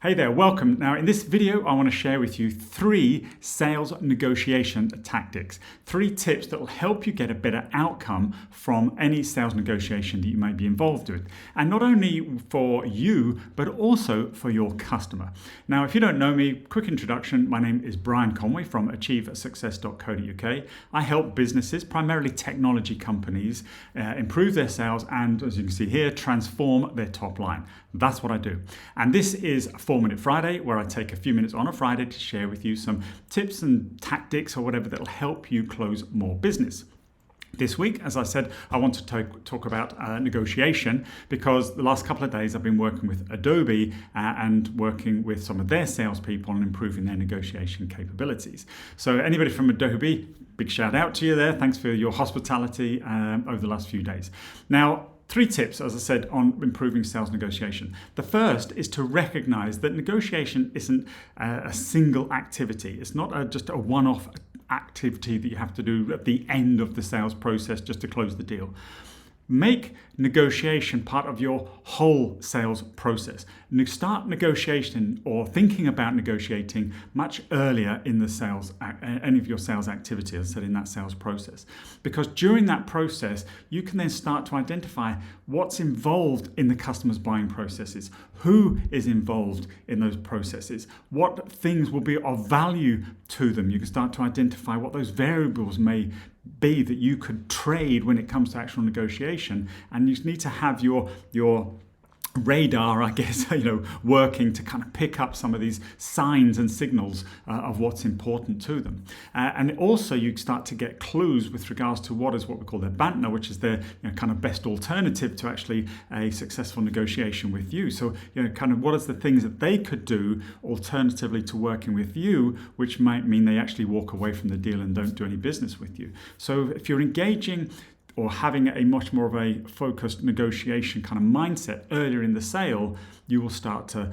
Hey there, welcome. Now in this video, I want to share with you 3 sales negotiation tactics, 3 tips that will help you get a better outcome from any sales negotiation that you may be involved with. And not only for you, but also for your customer. Now, if you don't know me, quick introduction, my name is Brian Conway from 𝗧𝗶𝗽𝗀.co.uk. I help businesses, primarily technology companies, improve their sales and, as you can see here, transform their top line. That's what I do. And this is 4-Minute Friday, where I take a few minutes on a Friday to share with you some tips and tactics or whatever that will help you close more business. This week, as I said, I want to talk about negotiation because the last couple of days I've been working with Adobe and working with some of their salespeople and improving their negotiation capabilities. So anybody from Adobe, big shout out to you there. Thanks for your hospitality over the last few days. Now, 3 tips, as I said, on improving sales negotiation. The first is to recognize that negotiation isn't a single activity. It's not just a one-off activity that you have to do at the end of the sales process just to close the deal. Make negotiation part of your whole sales process. Start negotiation or thinking about negotiating much earlier in the sales, any of your sales activity, as I said, in that sales process. Because during that process, you can then start to identify what's involved in the customer's buying processes, who is involved in those processes, what things will be of value to them. You can start to identify what those variables may be that you could trade when it comes to actual negotiation, and you need to have your radar, I guess, working to kind of pick up some of these signs and signals of what's important to them. And also you start to get clues with regards to what we call their BANTner, which is their kind of best alternative to actually a successful negotiation with you. So, kind of what is the things that they could do alternatively to working with you, which might mean they actually walk away from the deal and don't do any business with you. So if you're engaging or having a much more of a focused negotiation kind of mindset earlier in the sale, you will start to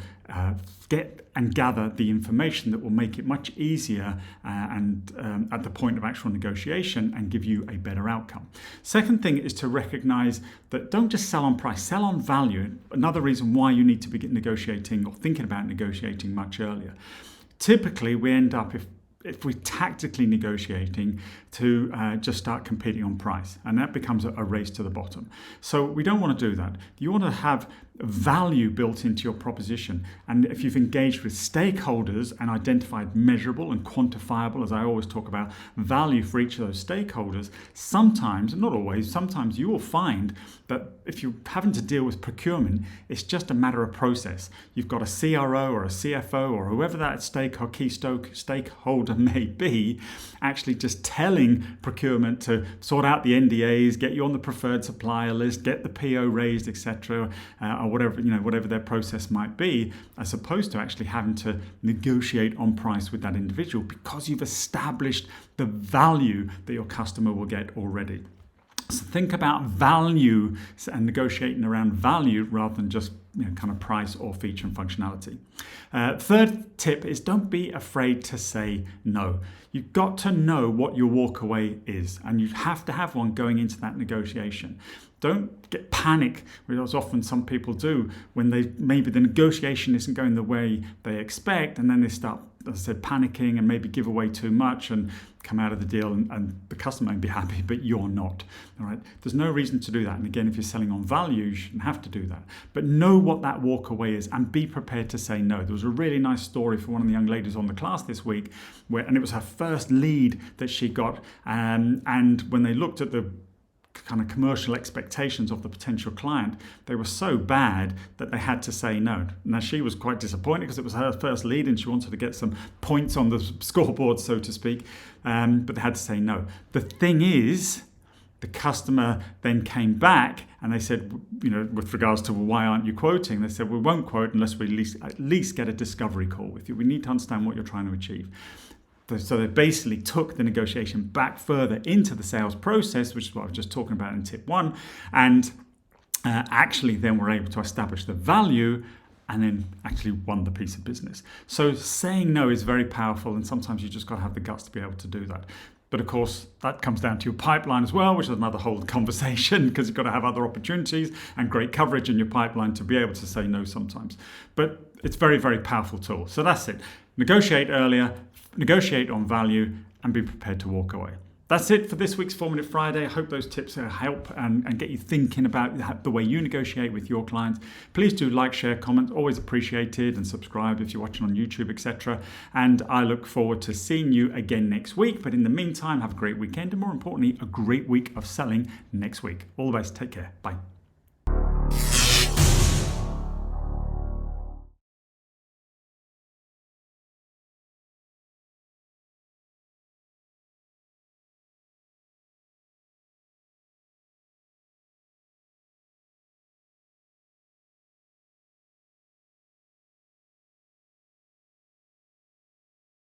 get and gather the information that will make it much easier and at the point of actual negotiation and give you a better outcome. Second thing is to recognize that don't just sell on price, sell on value. Another reason why you need to begin negotiating or thinking about negotiating much earlier. Typically, we end up, if we're tactically negotiating, to just start competing on price, and that becomes a race to the bottom. So we don't want to do that. You want to have value built into your proposition, and if you've engaged with stakeholders and identified measurable and quantifiable, as I always talk about, value for each of those stakeholders, sometimes, not always, sometimes you will find that if you're having to deal with procurement, it's just a matter of process. You've got a CRO or a CFO or whoever that stakeholder may be, actually just telling procurement to sort out the NDAs, get you on the preferred supplier list, get the PO raised, etc., or whatever their process might be, as opposed to actually having to negotiate on price with that individual because you've established the value that your customer will get already. So think about value and negotiating around value rather than just kind of price or feature and functionality. Third tip is don't be afraid to say no. You've got to know what your walk away is, and you have to have one going into that negotiation. Don't get panic, which often some people do when maybe the negotiation isn't going the way they expect, and then they start, as I said, panicking and maybe give away too much and come out of the deal, and the customer may be happy, but you're not. All right? There's no reason to do that. And again, if you're selling on value, you shouldn't have to do that. But know what that walk away is and be prepared to say no. There was a really nice story for one of the young ladies on the class this week, and it was her first lead that she got. And when they looked at the kind of commercial expectations of the potential client, they were so bad that they had to say no. Now, she was quite disappointed because it was her first lead and she wanted to get some points on the scoreboard, so to speak, but they had to say no. The thing is, the customer then came back and they said, with regards to, well, why aren't you quoting? They said, we won't quote unless we at least get a discovery call with you. We need to understand what you're trying to achieve. So they basically took the negotiation back further into the sales process, which is what I was just talking about in tip 1, and actually then were able to establish the value and then actually won the piece of business. So saying no is very powerful, and sometimes you just got to have the guts to be able to do that. But of course, that comes down to your pipeline as well, which is another whole conversation because you've got to have other opportunities and great coverage in your pipeline to be able to say no sometimes. But it's a very, very powerful tool. So that's it. Negotiate earlier, negotiate on value, and be prepared to walk away. That's it for this week's 4-Minute Friday. I hope those tips help and get you thinking about the way you negotiate with your clients. Please do like, share, comment, always appreciated, and subscribe if you're watching on YouTube, etc. And I look forward to seeing you again next week. But in the meantime, have a great weekend and more importantly, a great week of selling next week. All the best. Take care. Bye.